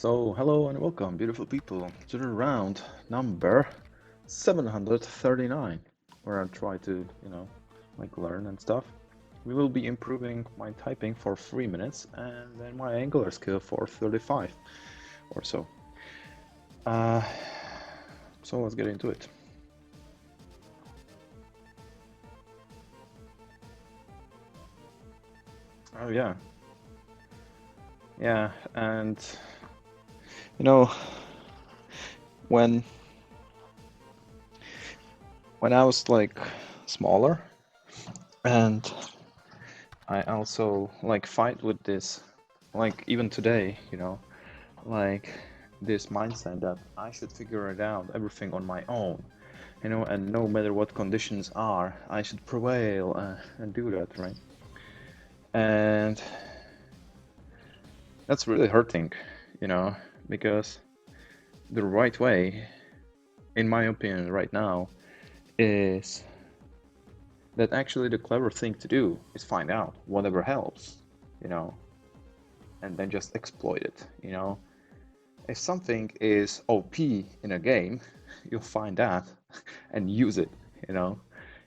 So, hello and welcome, beautiful people, to the round number 739, where I try to, learn and stuff. We will be improving my typing for 3 minutes and then my Angular skill for 35 or so. Uh, so let's get into it. Oh, yeah. Yeah, and you know, when when I was like smaller, and I also like fight with this, like even today, like this mindset that I should figure it out everything on my own, and no matter what conditions are, I should prevail and do that, right? And that's really hurting, you know, because the right way, in my opinion, right now, is that actually the clever thing to do is find out whatever helps, you know, and then just exploit it, If something is OP in a game, you'll find that and use it, you know.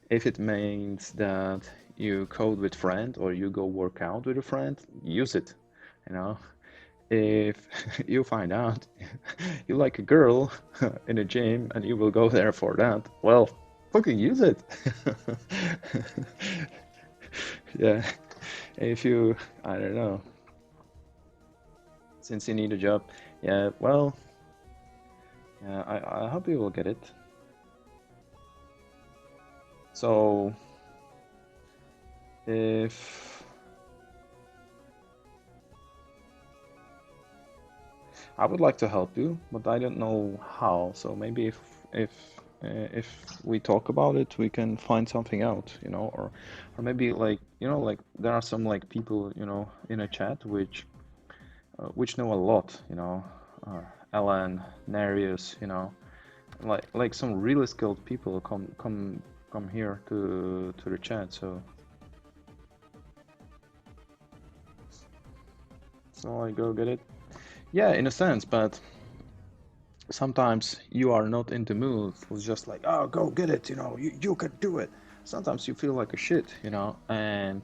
If it means that you code with friend or you go work out with a friend, use it, you know. If you find out you like a girl in a gym and you will go there for that, well, fucking use it. Yeah. If you, I don't know, since you need a job, yeah, well, yeah, I hope you will get it. So, if I would like to help you, but I don't know how. So maybe if we talk about it, we can find something out, or maybe like like there are some like people in a chat which know a lot, Alan, Narius, like some really skilled people come here to the chat. So I go get it. Yeah, in a sense, but sometimes you are not in the mood. It's just like, oh, go get it, you can do it. Sometimes you feel like a shit, and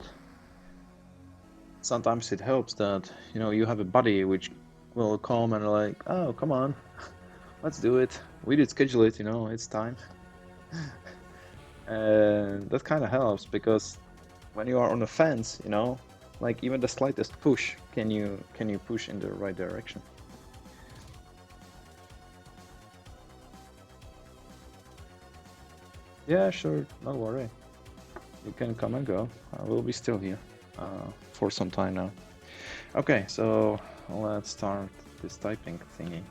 sometimes it helps that, you have a buddy which will come and like, oh, come on, let's do it. We did schedule it, it's time. And that kind of helps because when you are on the fence, like even the slightest push, can you push in the right direction? Yeah, sure, no worry. You can come and go. I will be still here for some time now. Okay, so let's start this typing thingy.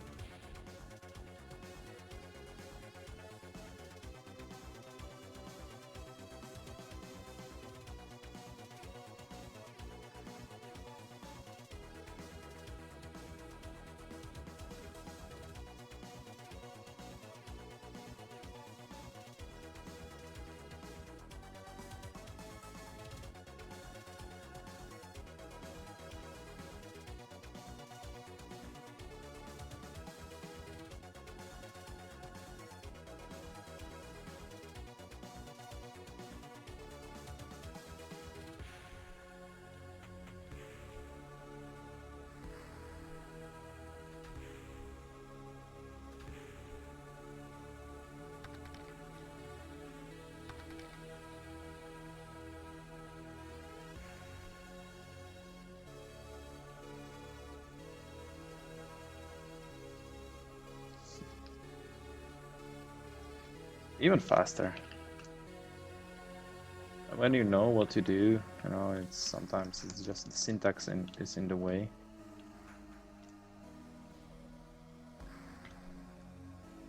Even faster. When you know what to do, it's sometimes it's just the syntax is in the way.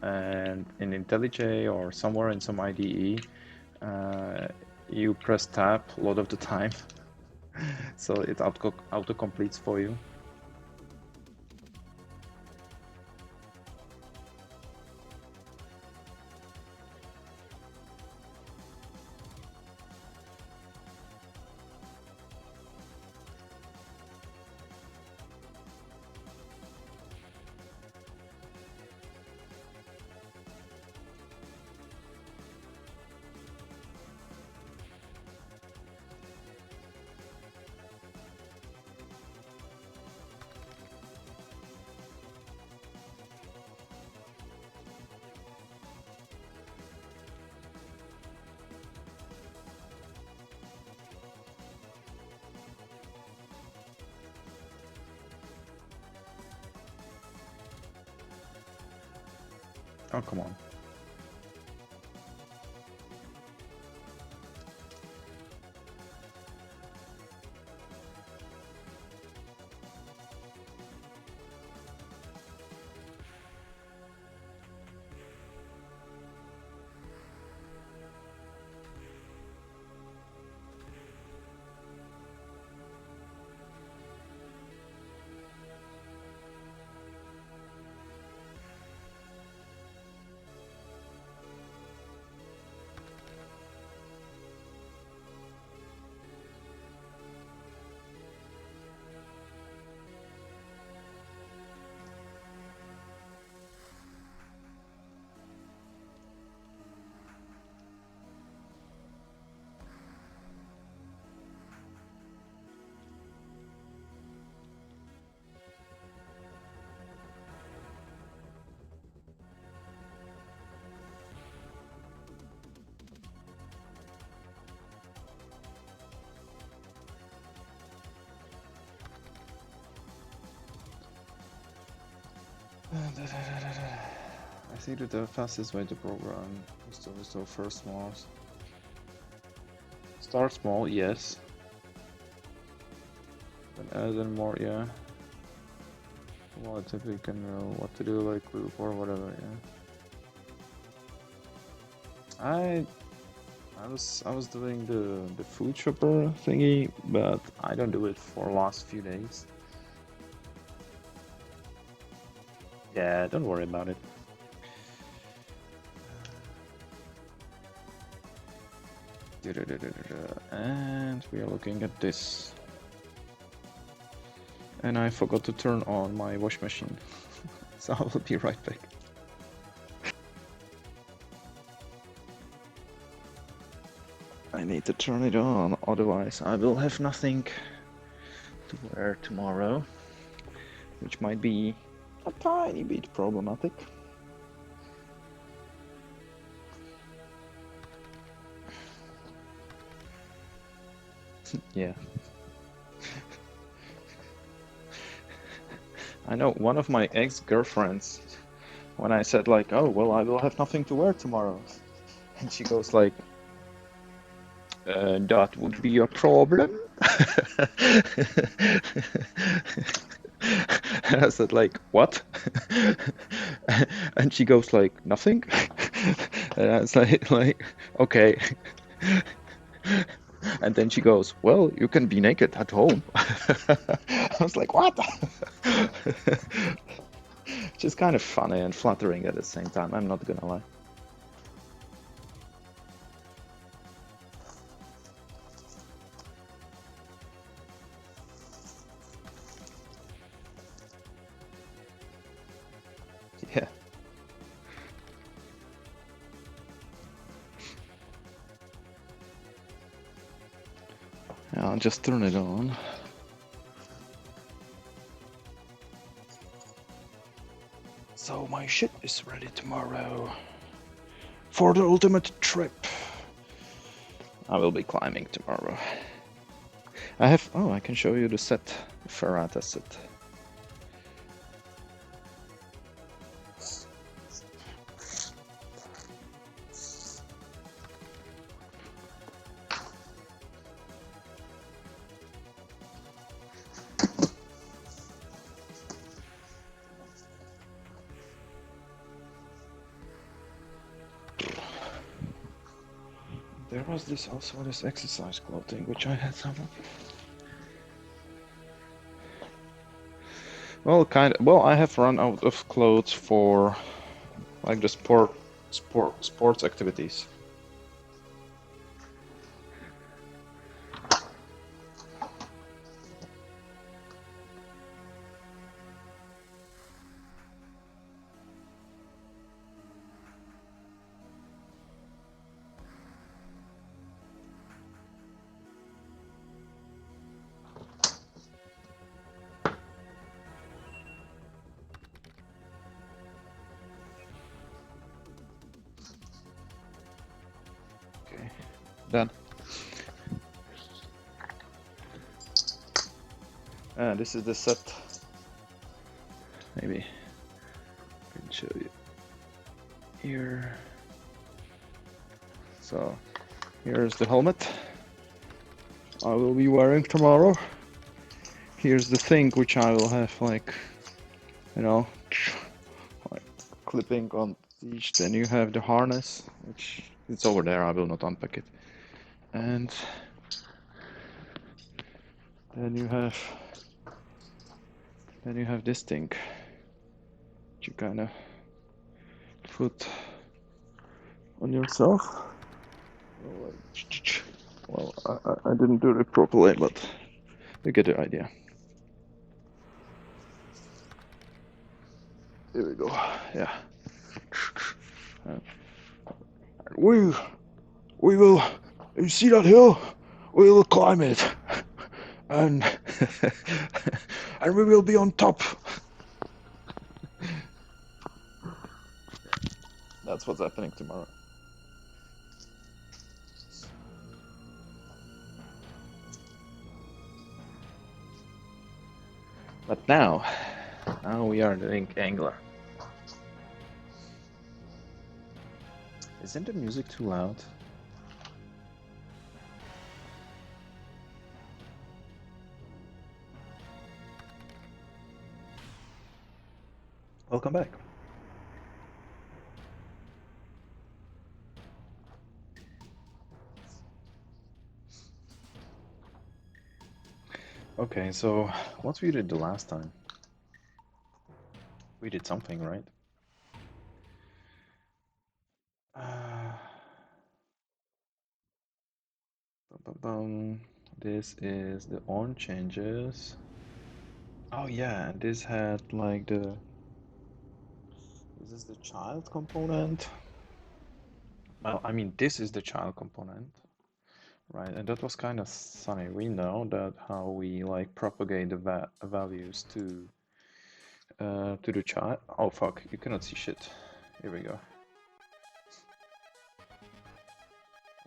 And in IntelliJ or somewhere in some IDE, you press tab a lot of the time, so it auto completes for you. Oh, come on. I think that the fastest way to program is to restore first Mars. Start small, yes. Then add in more, yeah. Well, typically can know what to do, like group or whatever, yeah. I was doing the food shopper thingy, but I don't do it for last few days. Yeah, don't worry about it. And we are looking at this. And I forgot to turn on my wash machine. So I will be right back. I need to turn it on, otherwise I will have nothing to wear tomorrow, which might be a tiny bit problematic. Yeah. I know one of my ex-girlfriends, when I said like, oh, well, I will have nothing to wear tomorrow. And she goes like, that would be a problem. And I said like, what? And she goes like, nothing. And I was like, okay. And then she goes, well, you can be naked at home. I was like, what? Just kind of funny and flattering at the same time, I'm not gonna lie. Yeah. I'll just turn it on. So my ship is ready tomorrow for the ultimate trip. I will be climbing tomorrow. I can show you the set, the Ferrata set. There was this exercise clothing, which I had some of. Well, I have run out of clothes for like the sports activities. Okay, done. This is the set. Maybe I can show you. here. So here's the helmet I will be wearing tomorrow. Here's the thing which I will have, like, you know, like clipping on each. Then you have the harness, which it's over there. I will not unpack it. And then you have this thing, which you kind of put on yourself. Well, I didn't do it properly, but you get the idea. Here we go. Yeah. We will. You see that hill? We will climb it, and and we will be on top. That's what's happening tomorrow. But now we are doing Angler. Isn't the music too loud? Welcome back. Okay, so what we did the last time? We did something, right? This is the on changes. Oh yeah, this had like the... Is this the child component? Well, I mean, this is the child component, right? And that was kind of funny. We know that how we like propagate the values to the child. Oh fuck, you cannot see shit. Here we go.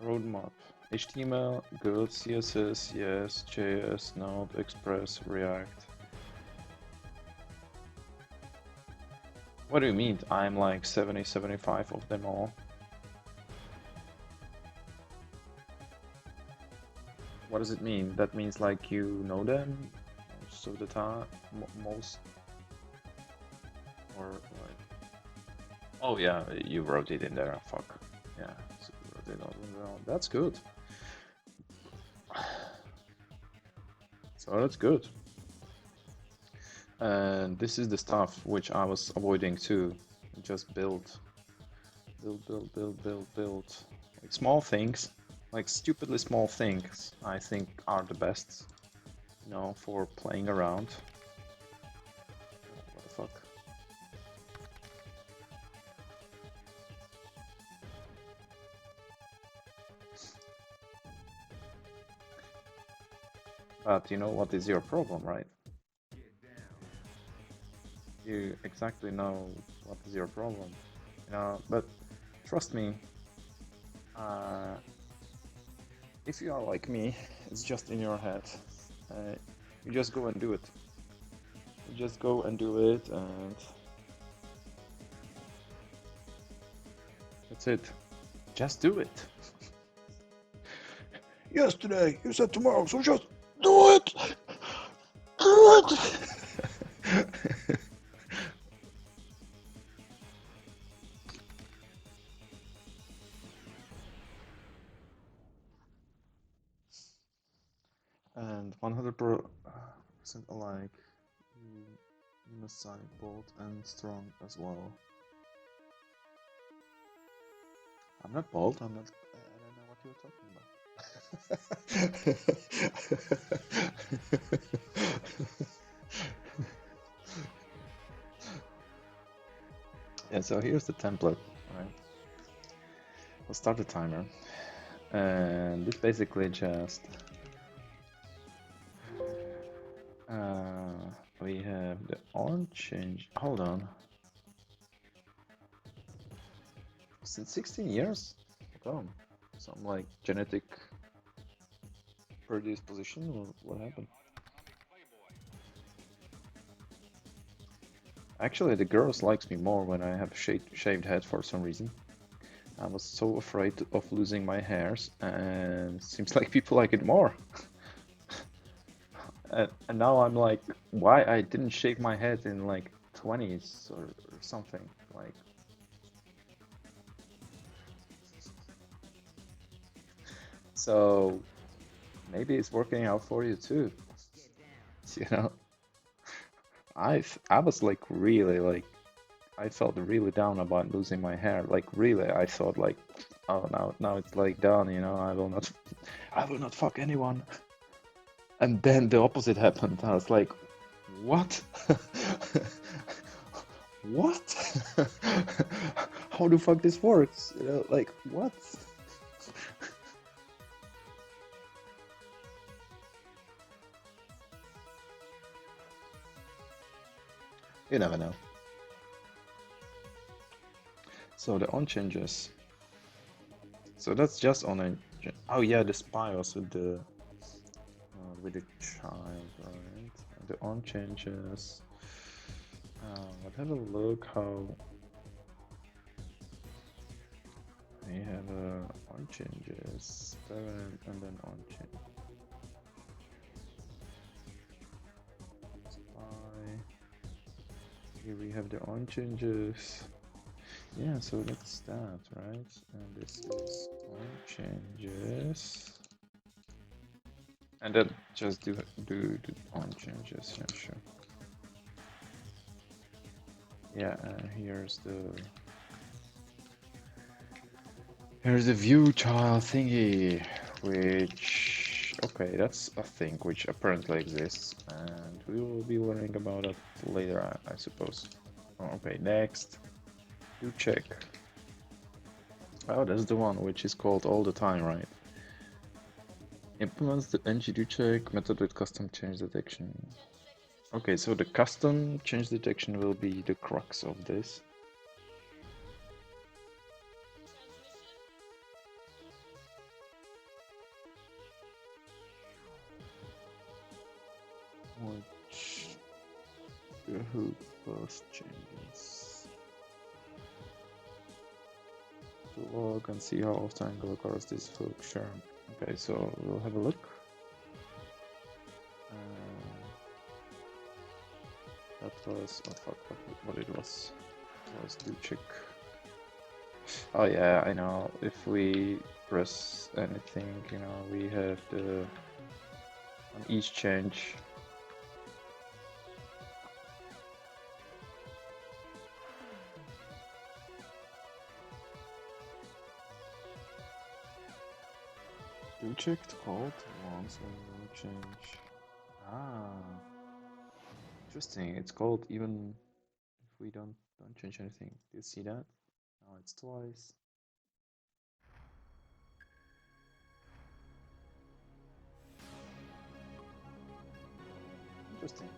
Roadmap. HTML, good. CSS, yes. JS, Node, Express, React. What do you mean? I'm like 70, 75 of them all. What does it mean? That means like you know them most of the time, most, or like... Oh yeah, you wrote it in there. Fuck yeah, so you wrote it all. That's good. So that's good. And this is the stuff which I was avoiding too. Just build. Like small things, like stupidly small things, I think are the best, you know, for playing around. What the fuck? But you know what is your problem, right? You exactly know what is your problem, you know, but trust me, if you are like me, it's just in your head. You just go and do it. You just go and do it, and that's it. Just do it. Yesterday, you said tomorrow, so just do it! Do it! And 100% alike. You must sign bold and strong as well. I'm not bold, I'm not... I don't know what you're talking about. Yeah, so here's the template, right? We'll start the timer. And this basically just... we have the on change. Hold on. Since 16 years? Damn. Some like genetic predisposition, or what happened? Actually, the girls likes me more when I have shaved head for some reason. I was so afraid of losing my hairs, and seems like people like it more. And now I'm like, why I didn't shave my head in like 20s or something. Like, so maybe it's working out for you too. You know, I was like really like I felt really down about losing my hair. Like really, I thought like, oh now it's like done. You know, I will not fuck anyone. And then the opposite happened. I was like, what? What? How the fuck this works? You know, like what? You never know. So the on changes. So that's just on a. Oh yeah, the BIOS with the child, right? The on changes. Let's have a look how we have on changes, parent, and then on change. Here we have the on changes. Yeah, so that's that, right? And this is on changes. And then just do the on changes, yeah, sure. Yeah, here's the view child thingy, which okay, that's a thing which apparently exists, and we will be learning about it later, I suppose. Oh, okay, next, do check. Oh, that's the one which is called all the time, right? Implements the ng-do check method with custom change detection. Okay, so the custom change detection will be the crux of this. Which the hook post changes. To log and see how often Angular occurs this hook, sure. Okay, so we'll have a look. That was, oh fuck, what it was. It was do check. Oh yeah, I know. If we press anything, you know, we have the on each change. Do checked called once when you change. Ah, interesting. It's called even if we don't change anything. Do you see that? Now it's twice. Interesting.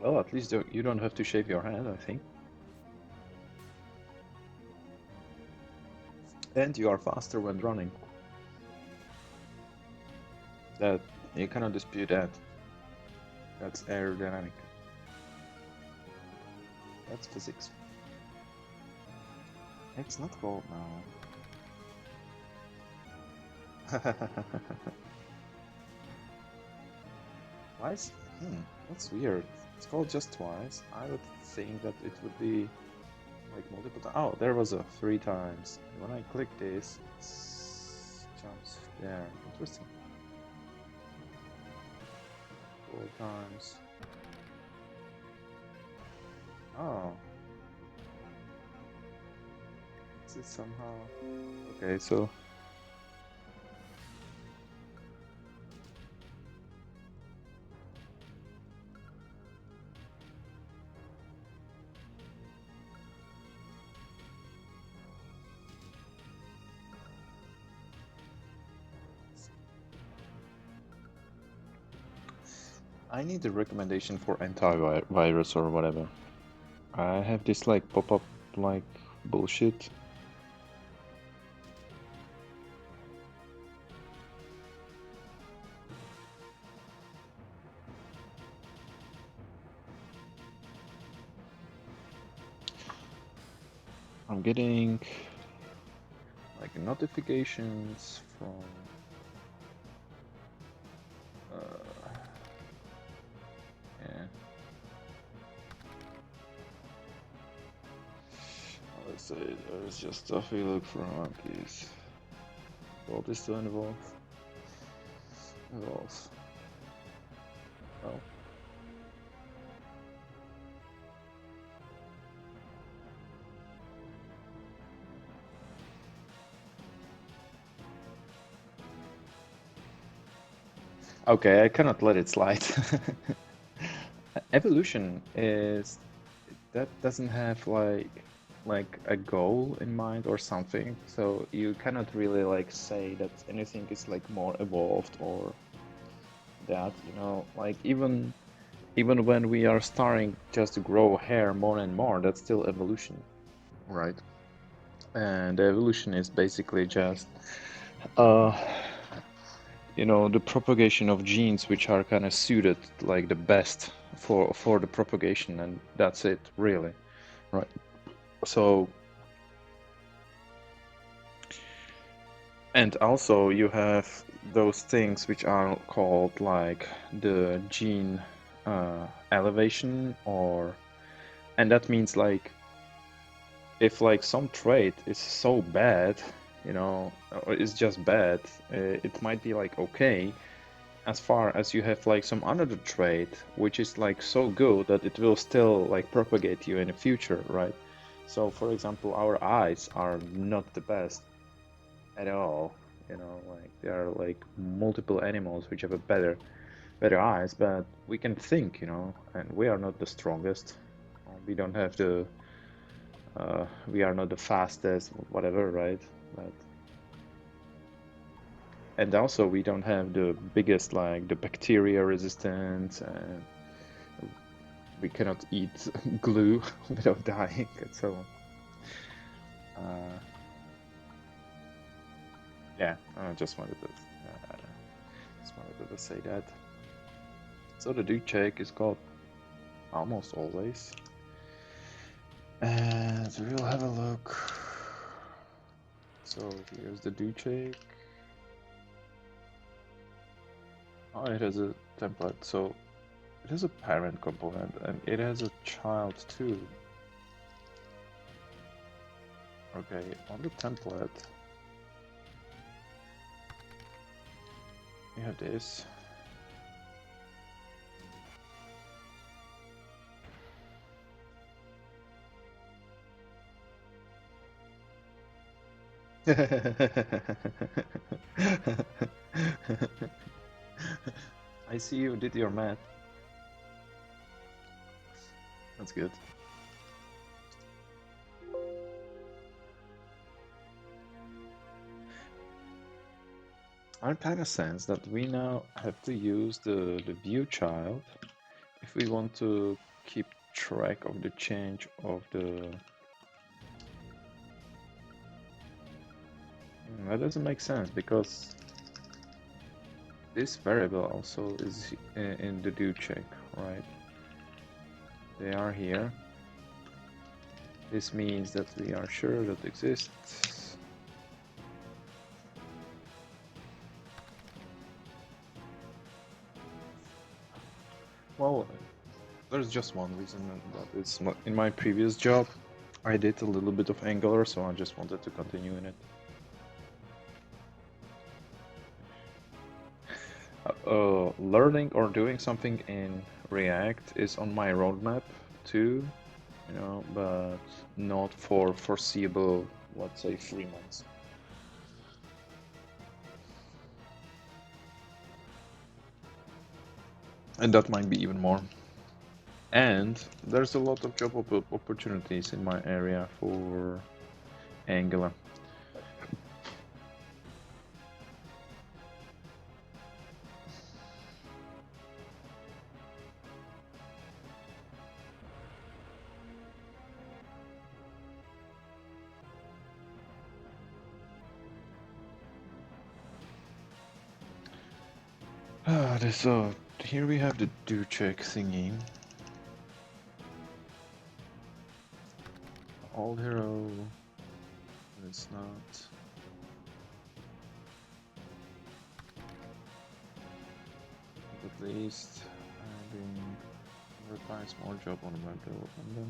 Well, at least you don't have to shave your head, I think. And you are faster when running. That you cannot dispute that. That's aerodynamic. That's physics. It's not cold now. Twice? That's weird. It's called just twice. I would think that it would be like multiple times. Oh, there was a 3 times. When I click this, it jumps there. Interesting. 4 times. Oh. Is it somehow? Okay, so. I need a recommendation for antivirus or whatever. I have this like pop-up like bullshit. I'm getting like notifications from yeah. Let's say there's just stuff we look for monkeys. What is to involve? Evolve. Oh. Okay, I cannot let it slide. Evolution is that doesn't have like a goal in mind or something, so you cannot really like say that anything is like more evolved or that, you know, like even when we are starting just to grow hair more and more, that's still evolution, right? And evolution is basically just uh you know, the propagation of genes which are kind of suited like the best for the propagation, and that's it really, right? So, and also you have those things which are called like the gene elevation, or and that means like if like some trait is so bad, you know, or is just bad, it might be like okay, as far as you have like some another trait which is like so good that it will still like propagate you in the future, right? So for example, our eyes are not the best at all, you know, like there are like multiple animals which have a better eyes, but we can think, you know, and we are not the strongest, we don't have the we are not the fastest, whatever, right? But and also we don't have the biggest like the bacteria resistance, and we cannot eat glue without dying and so on. Yeah, I just wanted to say that. So the Duke check is called almost always, and we'll have a look. So here's the Duke check. Oh, it has a template, so it has a parent component and it has a child too. Okay, on the template, you have this. I see you did your math. That's good. I kind of sense that we now have to use the view child if we want to keep track of the change of the... That doesn't make sense because this variable also is in the do check, right? They are here. This means that we are sure that exists. Well, there's just one reason, and that is in my previous job, I did a little bit of Angular, so I just wanted to continue in it. Learning or doing something in React is on my roadmap too, you know, but not for foreseeable, let's say, 3 months. And that might be even more. And there's a lot of job opportunities in my area for Angular. So here we have the do check thingy. old hero. But it's not. But at least being requires more job on my build, and then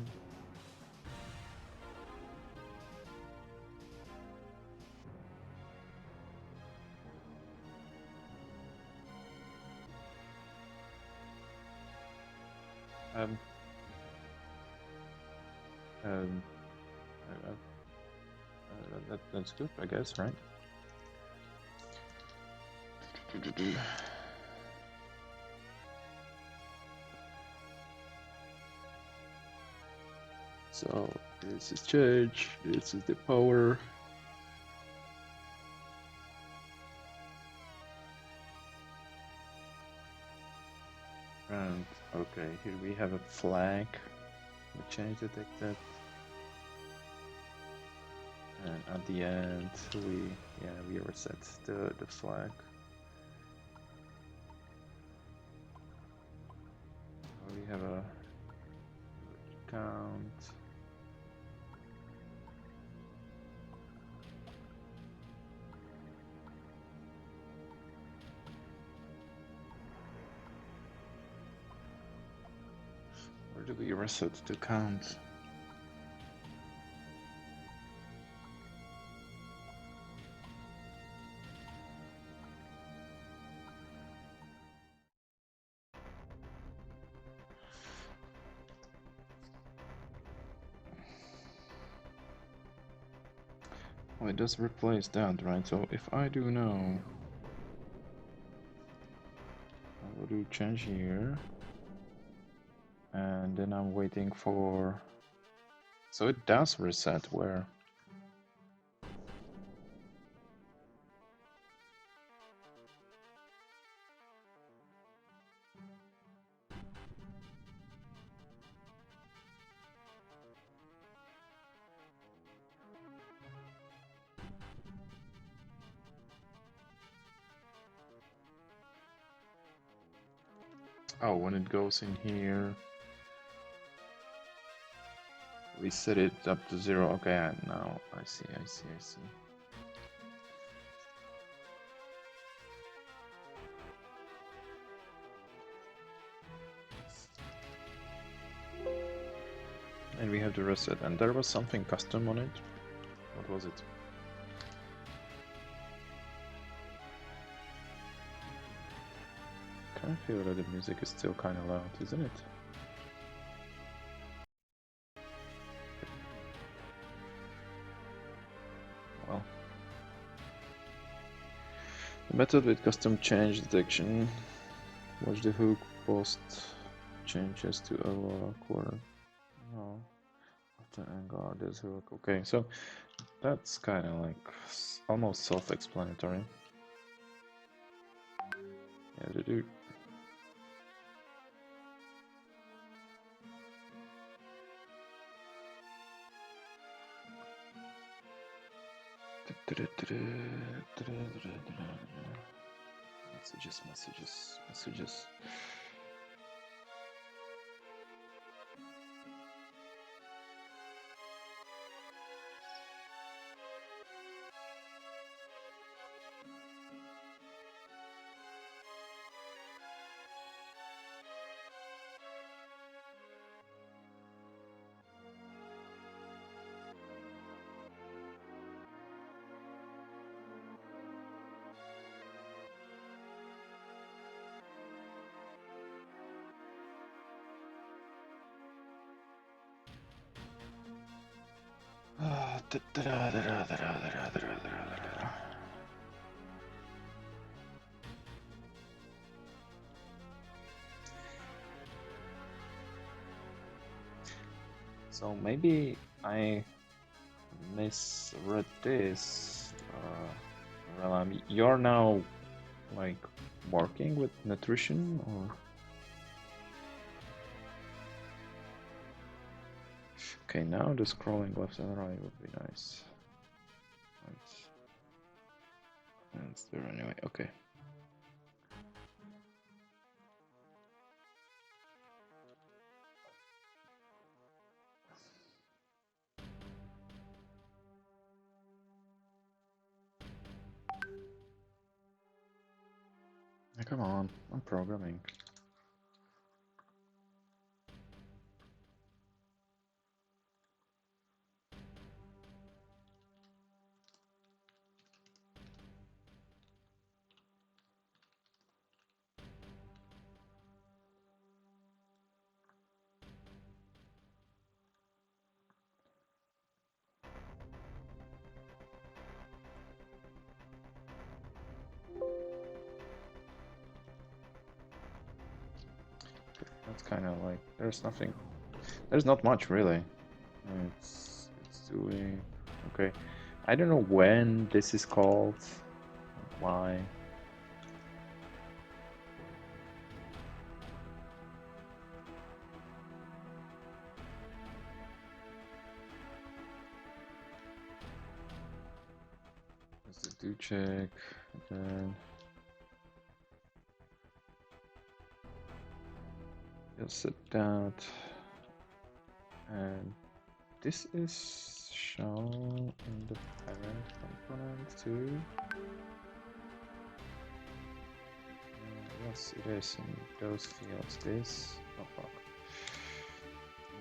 um, um, that's good, I guess, right? So this is charge, this is the power. And okay, here we have a flag. We change detected. And at the end we reset the flag. We have a count. Where do we reset the count? Well, it does replace that, right? So if I do now, I will do change here, and then I'm waiting for. So it does reset where? Oh, when it goes in here, we set it up to 0. Okay, now I see. And we have to reset, and there was something custom on it. What was it? I feel that the music is still kind of loud, isn't it? Well, the method with custom change detection. Watch the hook post changes to a quarter. No, after angle there's hook. Okay, so that's kind of like almost self-explanatory. Yeah, the dude. Messages. So maybe I misread this. You're now like working with nutrition, or? Okay, now the scrolling left and right would be nice. That's there anyway. Okay. Come on, I'm programming. That's kind of like, there's not much really. It's doing, okay. I don't know when this is called, why. Let's do check, and then you'll set that, and this is shown in the parent component too. Yes, it is in those fields. This, oh fuck,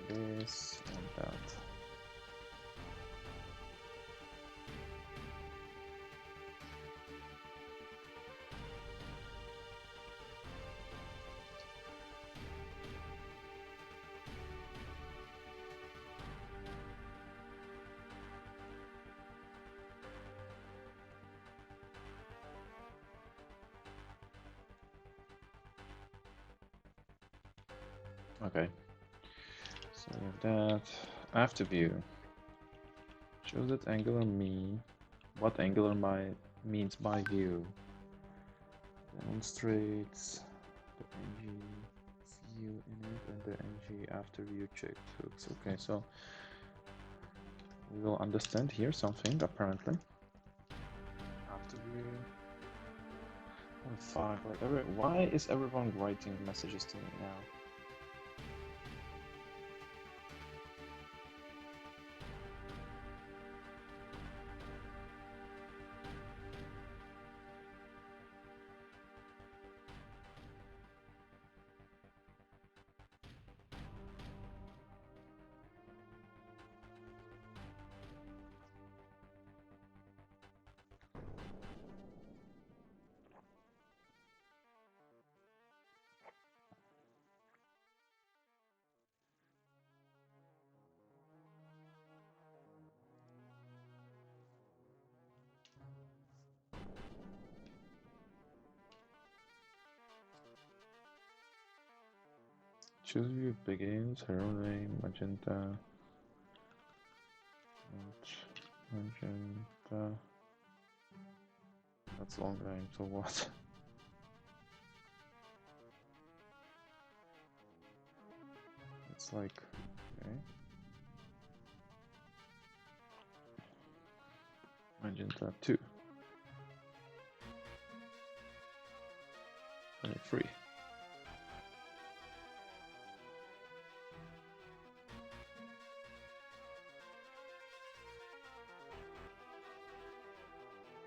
this and that. Okay, so we have that. After view. Shows that angular mean. What angular means by view. Demonstrates the ng view in it and the ng after view check hooks. Okay, so we will understand here something apparently. After view. Oh fuck! Like why is everyone writing messages to me now? Choose view begins, hero name, magenta, magenta. That's long name, so what? It's like, okay. Magenta 2. 23.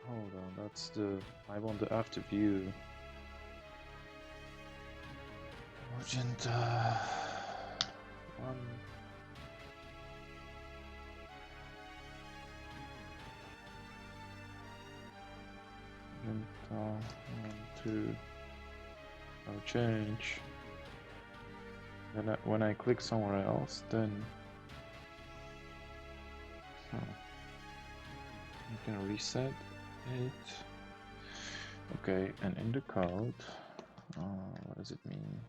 Hold on, that's the, I want the after view. Magenta 1. Magenta 1, 2. I'll change. Then when I click somewhere else, then you can reset it. Okay, and in the code, what does it mean?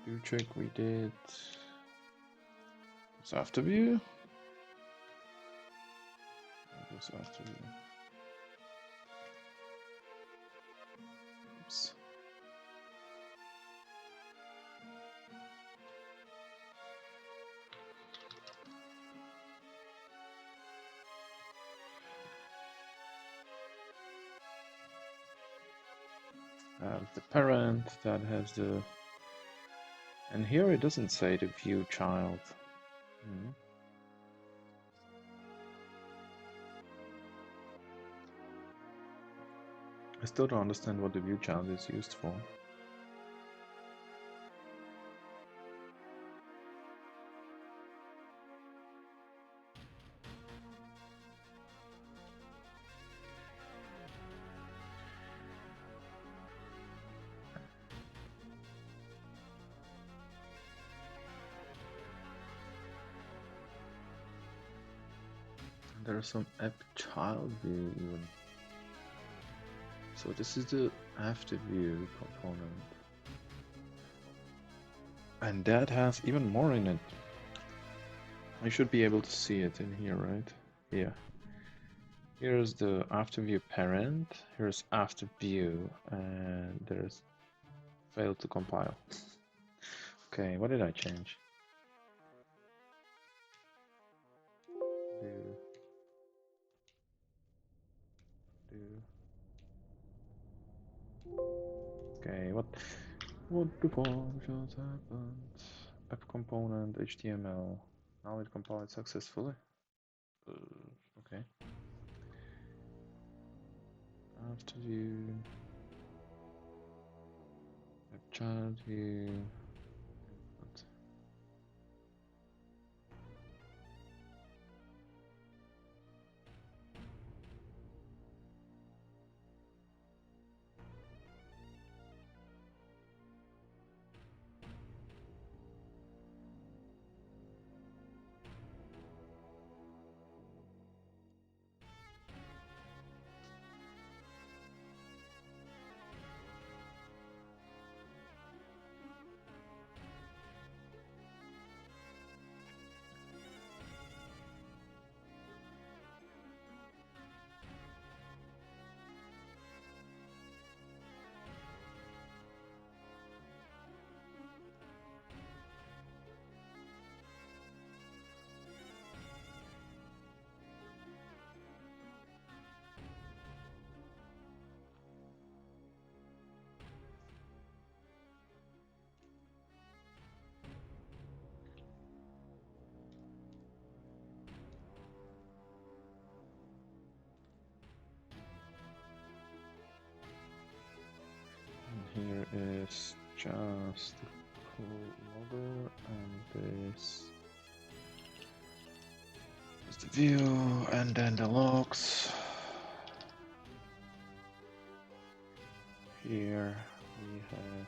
Do check we did. It's after view. It's after view. Oops. The parent that has the, and here it doesn't say the view child. I still don't understand what the view child is used for. There's some app child view even. So this is the after view component. And that has even more in it. I should be able to see it in here, right? Yeah. Here's the after view parent, here's after view, and there's failed to compile. Okay, what did I change? Okay, what the fuck just happened? App component HTML. Now it compiled successfully. Okay. After view. App child view. Input. Here is just the cool logo, and this is the view, and then the logs. Here we have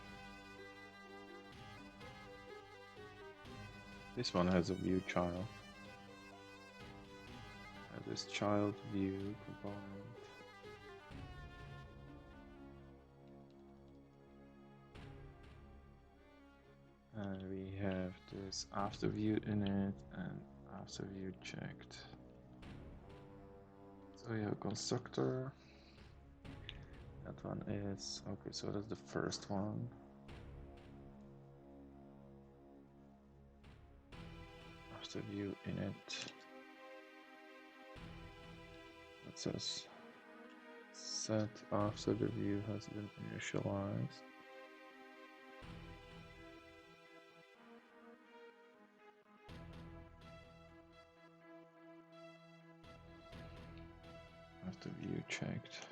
this one has a view child. This child view component. And we have this after view in it and after view checked. So we have a constructor. That one is okay, so that's the first one. After view in it. It says set after the view has been initialized. After view checked.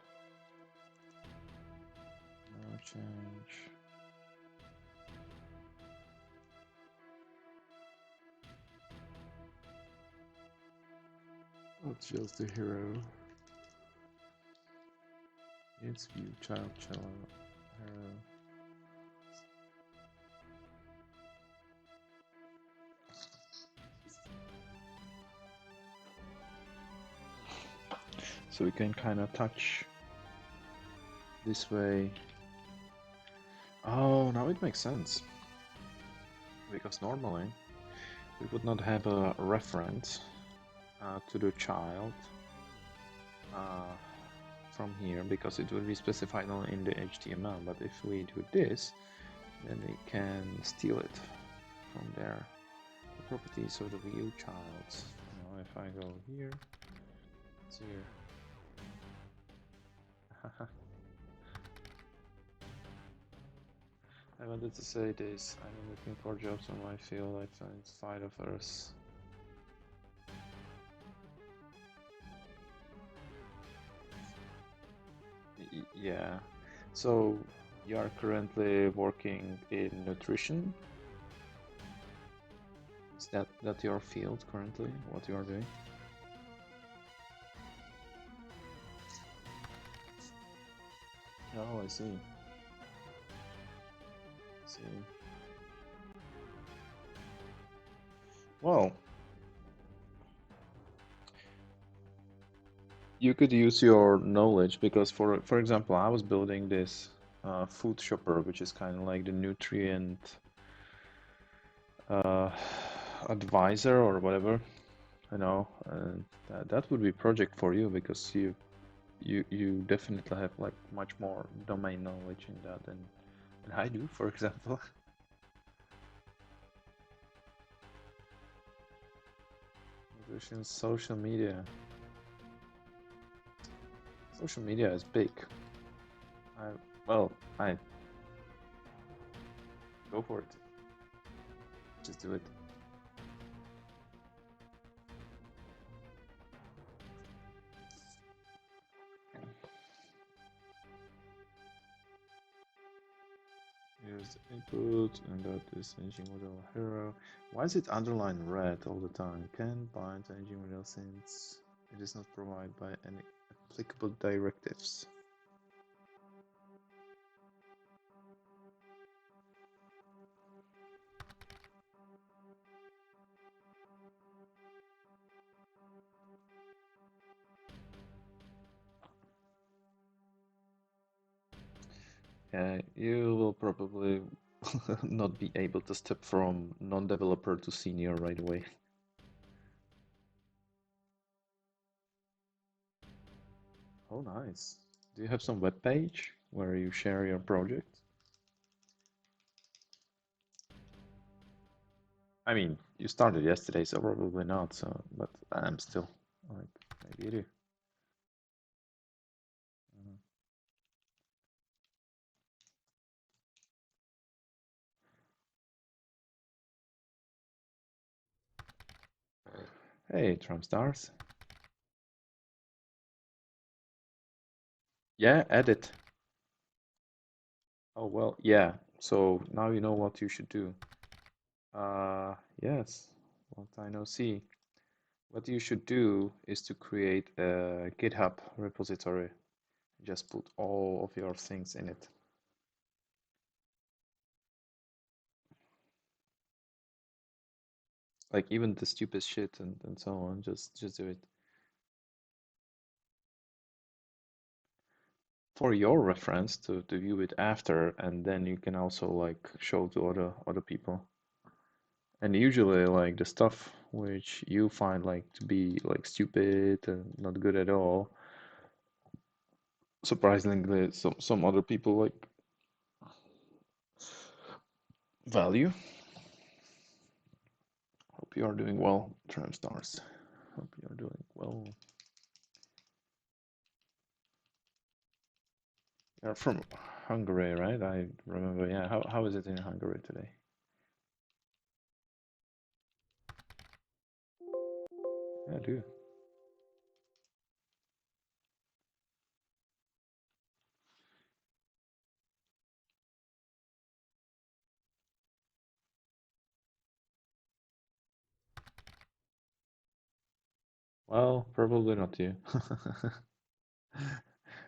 No change. That's just the hero. It's view child hero. So we can kind of touch this way. Oh, now it makes sense. Because normally we would not have a reference to the child from here because it would be specified only in the HTML. But if we do this, then we can steal it from there. The properties of the view child. Now if I go here, it's here. I wanted to say this, I'm looking for jobs on my field outside of Earth. Yeah. So you are currently working in nutrition? Is that your field currently? What you are doing? Oh, I see. See. Well, you could use your knowledge because, for example, I was building this food shopper, which is kind of like the nutrient uh, advisor or whatever, you know, and that would be project for you because you definitely have like much more domain knowledge in that than I do, for example. Nutrition, social media. Social media is big. I well, I go for it. Just do it. Here's the input, and that is engine model hero. Why is it underlined red all the time? Can bind to engine model since it is not provided by any applicable directives. Yeah, you will probably not be able to step from non-developer to senior right away. Oh, nice. Do you have some web page where you share your project? I mean, you started yesterday, so probably not. So, but I'm still like maybe you do. Mhm. Hey, Trump stars. Yeah, edit. Oh well, yeah. So now you know what you should do. Yes. What I know. See, what you should do is to create a GitHub repository. Just put all of your things in it. Like even the stupid shit and so on. Just do it for your reference to view it after, and then you can also like show to other people. And usually like the stuff which you find like to be like stupid and not good at all, surprisingly some other people like value. Hope you are doing well, Tram Stars. Hope you are doing well. You're from Hungary, right? I remember. Yeah. How is it in Hungary today? Yeah, I do. Well, probably not you.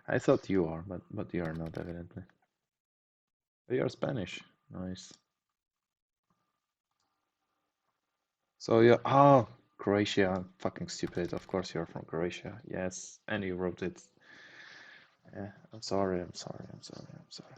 I thought you are, but you are not evidently. You are Spanish. Nice. So yeah. Oh, Croatia. I'm fucking stupid. Of course you're from Croatia. Yes, and you wrote it. Yeah. I'm sorry. I'm sorry. I'm sorry. I'm sorry.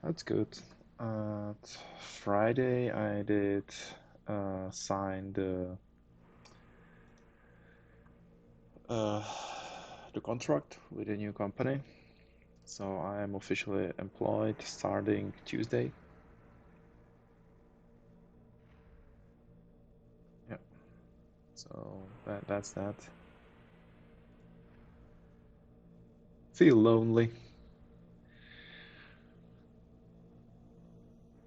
That's good. Uh, Friday I did sign uh, the contract with a new company. So I am officially employed starting Tuesday. Yeah. So that's that. feel lonely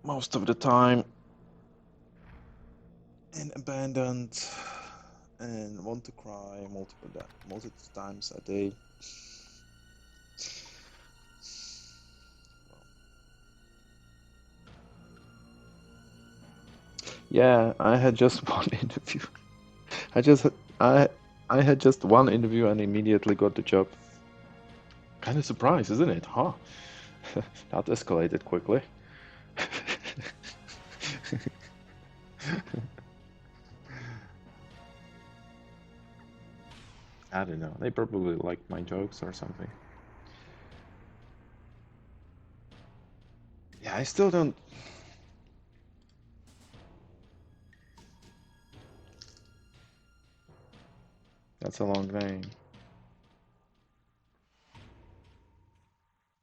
most of the time and abandoned and want to cry multiple times a day. Yeah, I had just one interview. I just I I had just one interview and immediately got the job. Kind of surprised, isn't it? Huh? That escalated quickly. I don't know. They probably liked my jokes or something. Yeah, I still don't. That's a long name.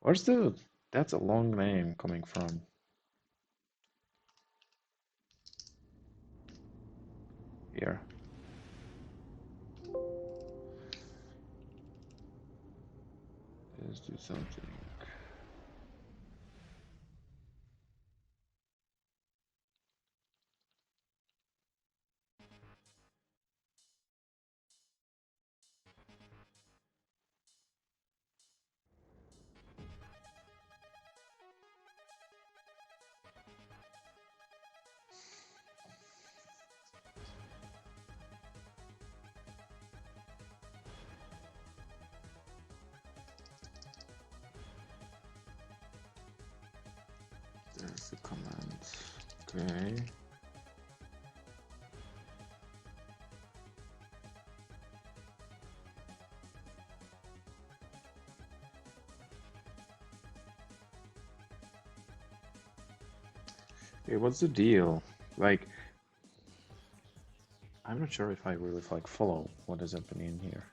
Where's the? That's a long name coming from. Here. Let's do something. There's the command. Okay. Okay, what's the deal? Like, I'm not sure if I really like follow what is happening here.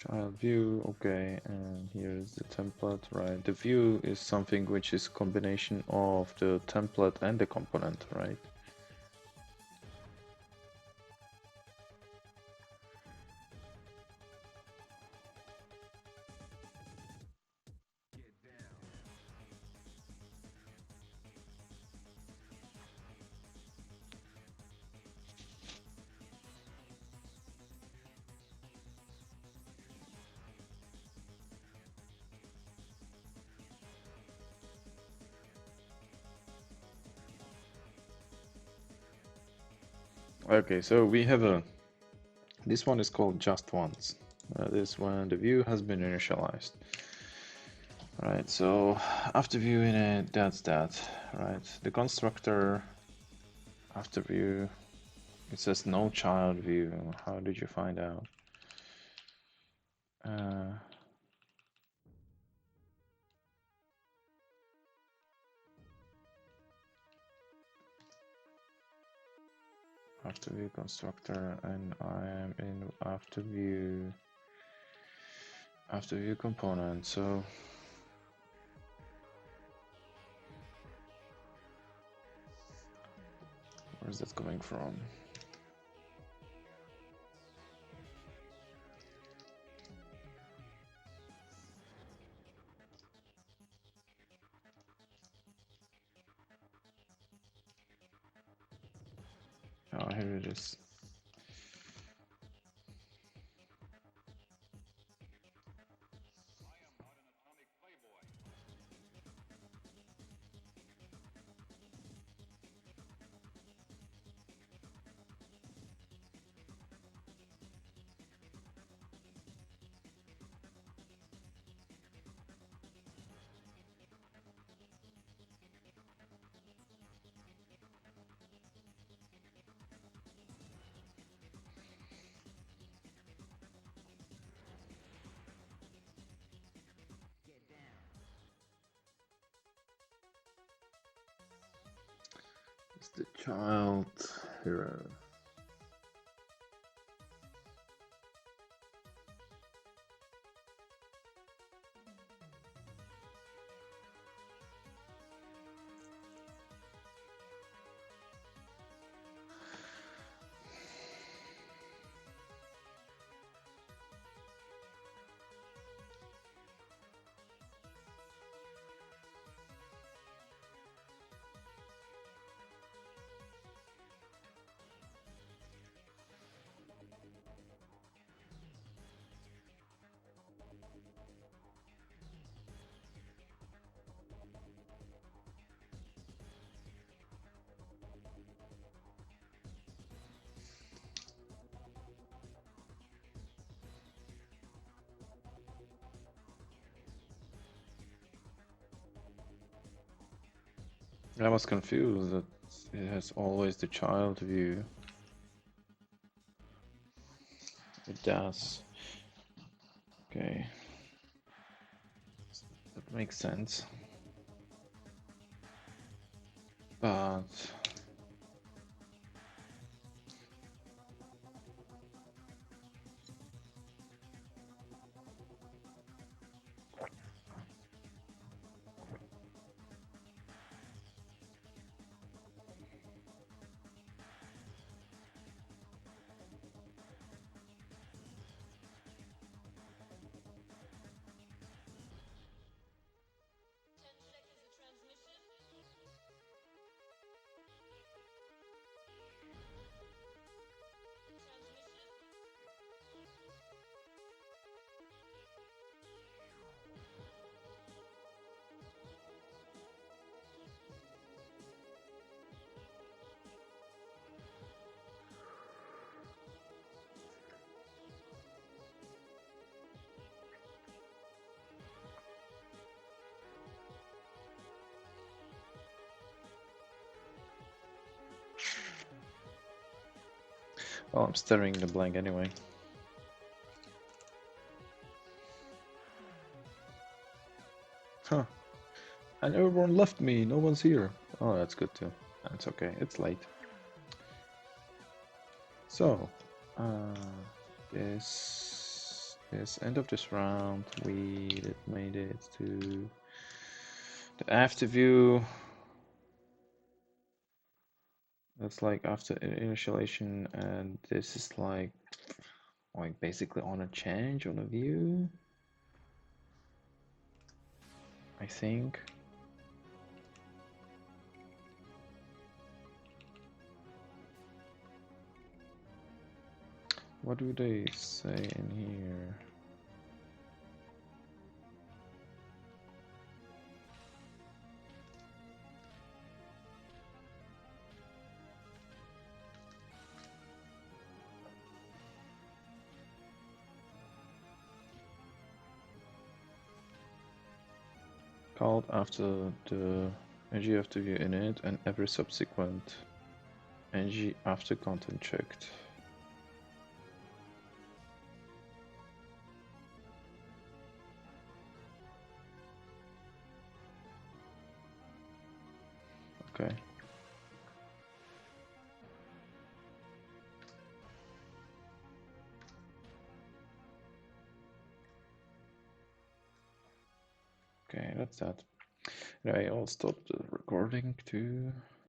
Child view, okay, and here's the template, right? The view is something which is combination of the template and the component, right? Okay, so we have this one is called just once. This one, the view has been initialized. Right, so after viewing it, that's that, right? The constructor, after view, it says no child view. How did you find out? After view constructor, and I am in after view component. So where's that coming from? Oh, here it is. It's the child hero. I was confused that it has always the child view. It does. Okay. That makes sense. But well, I'm staring the blank anyway. Huh. And everyone left me. No one's here. Oh, that's good too. That's okay. It's late. So, this end of this round, we made it to the after view. That's like after initialization, and this is like basically on a change on a view, I think. What do they say in here? Called after the ng after view init and every subsequent ng after content checked. Okay. Okay, that's that. Anyway, I'll stop the recording too.